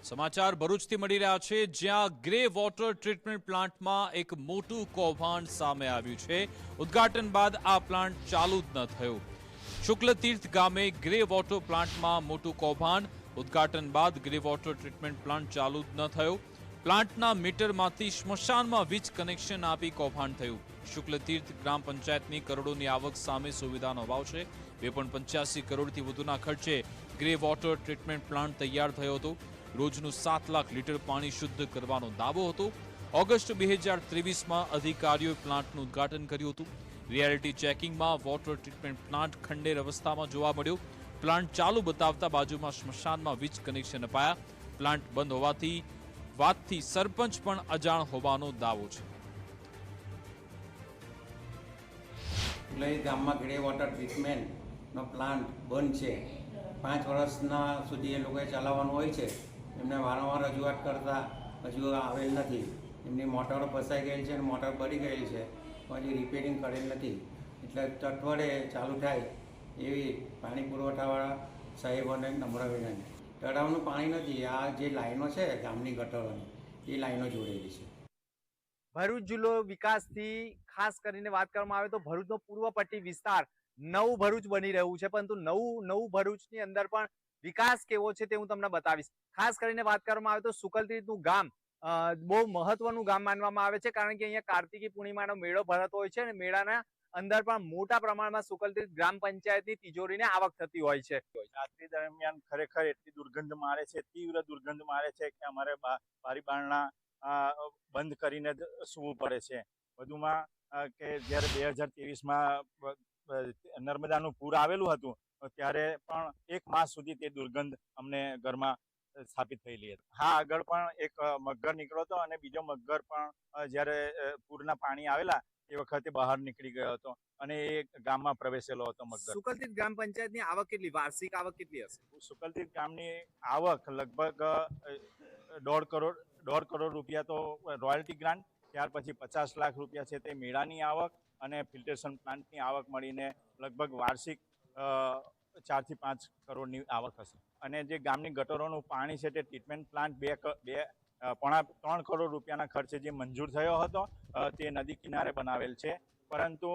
સમાચાર ભરૂચથી મળી રહ્યા છે, જ્યાં ગ્રે વોટર ટ્રીટમેન્ટ પ્લાન્ટમાં એક મોટું કૌભાંડ સામે આવ્યું છે। ઉદ્ઘાટન બાદ આ પ્લાન્ટ ચાલુ જ ન થયો। શુક્લતીર્થ ગામે ગ્રે વોટર પ્લાન્ટમાં મોટું કૌભાંડ। ઉદ્ઘાટન બાદ ગ્રે વોટર ટ્રીટમેન્ટ પ્લાન્ટ ચાલુ જ ન થયો। પ્લાન્ટના મીટરમાંથી સ્મશાનમાં વીજ કનેક્શન આપી કૌભાંડ થયું। શુક્લતીર્થ ગ્રામ પંચાયતની કરોડોની આવક સામે સુવિધાનો અભાવ છે। 2.85 કરોડથી વધુના ખર્ચે ગ્રે વોટર ટ્રીટમેન્ટ પ્લાન્ટ તૈયાર થયો હતો। રોજનું 7 લાખ લીટર પાણી શુદ્ધ કરવાનો દાવો હતો। ઓગસ્ટ 2023માં અધિકારીઓએ પ્લાન્ટનું ઉદ્ઘાટન કર્યું હતું। રિયાલિટી ચેકિંગમાં વોટર ટ્રીટમેન્ટ પ્લાન્ટ ખંડેર અવસ્થામાં જોવા મળ્યો। પ્લાન્ટ ચાલુ બતાવતા બાજુમાં સ્મશાનમાં વીજ કનેક્શન અપાયા। પ્લાન્ટ બંધ હોવાથી વાતથી સરપંચ પણ અજાણ હોવાનો દાવો છે। ગામમાં ગ્રે વોટર ટ્રીટમેન્ટનો પ્લાન્ટ બંધ છે। 5 વર્ષના સુધી એ લોકોએ ચલાવવાનું હોય છે। એમને વારંવાર રજૂઆત કરતા હજુ આવેલ નથી। એમની મોટરો ફસાઈ ગયેલ છે અને મોટર બળી ગયેલી છે, હજી રિપેરિંગ કરેલ નથી। એટલે તટવડે ચાલુ થાય એવી પાણી પુરવઠાવાળા સાહેબોને નમ્ર વિનંતી। તળાવનું પાણી નથી, આ જે લાઈનો છે ગામની ગટરોની એ લાઈનો જોડેલી છે। ભરૂચ જિલ્લો વિકાસથી ખાસ કરીને વાત કરવામાં આવે તો ભરૂચનો પૂર્વ પટ્ટી વિસ્તાર નવું ભરૂચ બની રહ્યું છે, પરંતુ નવું ભરૂચની અંદર પણ વિકાસ કેવો છે તે હું તમને બતાવીશ। ખાસ કરીને વાત કરવામાં આવે તો શુક્લતીર્થનું ગામ બહુ મહત્વનું ગામ માનવામાં આવે છે, કારણ કે અહીંયા કાર્તિકી પૂર્ણિમાનો મેળો ભરાતો હોય છે અને મેળાના અંદર પણ મોટા પ્રમાણમાં શુક્લતીર્થ ગ્રામ પંચાયતની તિજોરીને આવક થતી હોય છે। રાત્રિ દરમિયાન ખરેખર એટલી દુર્ગંધ મારે છે, તીવ્ર દુર્ગંધ મારે છે કે અમારે બારી બારણા બંધ કરીને જ સૂવું પડે છે। વધુમાં કે જ્યારે 2023માં નર્મદાનું પૂર આવેલું હતું ત્યારે પણ 1 માસ સુધી તે દુર્ગંધ અમને ઘરમાં સ્થાપિત થયેલી હતી। હા, આગળ પણ એક મગર નીકળ્યો હતો અને બીજો મગર પણ જ્યારે પૂરના પાણી આવેલા એ વખતે બહાર નીકળી ગયો હતો અને એ ગામમાં પ્રવેશેલો હતો મગર। શુક્લતીર્થ ગ્રામ પંચાયતની આવક કેટલી, વાર્ષિક આવક કેટલી હશે? શુક્લતીર્થ ગામની આવક લગભગ 1.5 કરોડ રૂપિયા તો રોયલ્ટી ગ્રાન્ટ, ત્યાર પછી 50 લાખ રૂપિયા છે તે મેળાની આવક અને ફિલ્ટરેશન પ્લાન્ટની આવક મળીને લગભગ વાર્ષિક 4 થી 5 કરોડની આવક હશે। અને જે ગામની ગટરોનું પાણી છે તે ટ્રીટમેન્ટ પ્લાન્ટ 3 કરોડ રૂપિયાના ખર્ચે જે મંજૂર થયો હતો તે નદી કિનારે બનાવેલ છે, પરંતુ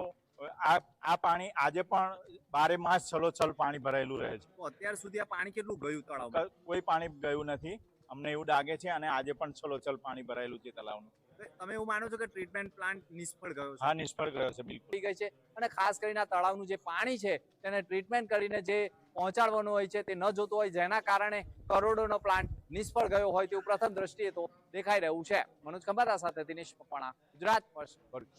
આ પાણી આજે પણ 12 માસ છલોછલ પાણી ભરાયેલું રહે છે। તો અત્યાર સુધી આ પાણી કેટલું ગયું તળાવમાં? કોઈ પાણી ગયું નથી, અમને એવું લાગે છે, અને આજે પણ છલોછલ પાણી ભરાયેલું છે તળાવનું। તમે એવું માનો છો કે ટ્રીટમેન્ટ પ્લાન્ટ નિષ્ફળ ગયો છે? હા, નિષ્ફળ ગયો છે, બિલકુલ ગઈ છે। અને ખાસ કરીને આ તળાવનું જે પાણી છે તેને ટ્રીટમેન્ટ કરીને જે પહોંચાડવાનું હોય છે તે ન જોતું હોય, જેના કારણે કરોડોનો પ્લાન્ટ નિષ્ફળ ગયો હોય તેવું પ્રથમ દ્રષ્ટિએ તો દેખાઈ રહ્યું છે। મનોજ ખંભાતા સાથે દિનેશ પપ્પાણા, ગુજરાત ફર્સ્ટ, ભરૂચ।